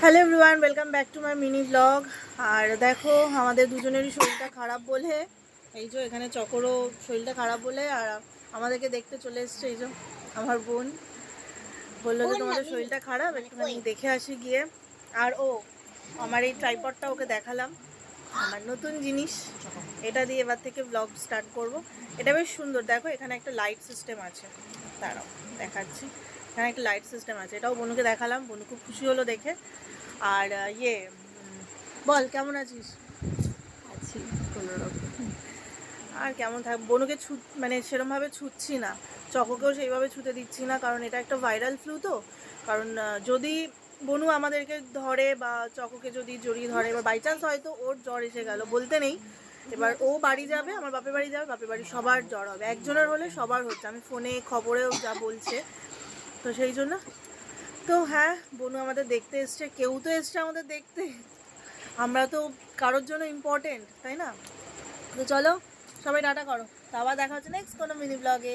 Hello everyone, welcome back to my mini blog. আর দেখো আমাদের দুজনেরই শরীরটা খারাপ বলে, এই যে এখানে চকরও শরীরটা খারাপ বলে আর আমাদেরকে দেখতে চলে এসছে। এই যে আমার বোন বললো যে তোমাদের শরীরটা খারাপ, একটুখানি দেখে আসি গিয়ে। আর আমার এই ট্রাইপডটা ওকে দেখালাম, আমার নতুন জিনিস, এটা দিয়ে এবার থেকে ব্লগ স্টার্ট করব। এটা বেশ সুন্দর, দেখো এখানে একটা লাইট সিস্টেম আছে, দাঁড়াও দেখাচ্ছি। এখানে একটা লাইট সিস্টেম আছে, এটাও বনুকে দেখালাম, বনু খুব খুশি হলো দেখে। আর বল কেমন আছিস? আছি কোনোরকম। আর কেমন থাক, বনুকে মানে সেরমভাবে ছুটছি না, চকোকেও সেইভাবে ছুতে দিচ্ছি না, কারণ এটা একটা ভাইরাল ফ্লু তো। কারণ যদি বনু আমাদেরকে ধরে বা চকোকে যদি জড়িয়ে ধরে, এবার বাই চান্স হয়তো ওর জ্বর এসে গেল, বলতে নেই। এবার ও বাড়ি যাবে, আমার বাপের বাড়ি যাবে, বাপের বাড়ি সবার জ্বর হবে, একজনের হলে সবার হচ্ছে, আমি ফোনে খবরেও যা বলছে। তো সেই জন্য তো হ্যাঁ, বনু আমাদের দেখতে এসছে, কেউ তো এসছে আমাদের দেখতে, আমরা তো কারোর জন্য ইম্পর্টেন্ট, তাই না? তো চলো সবাই টাটা করো, তো আবার দেখা হচ্ছে নেক্সট কোনো মিনি ব্লগে।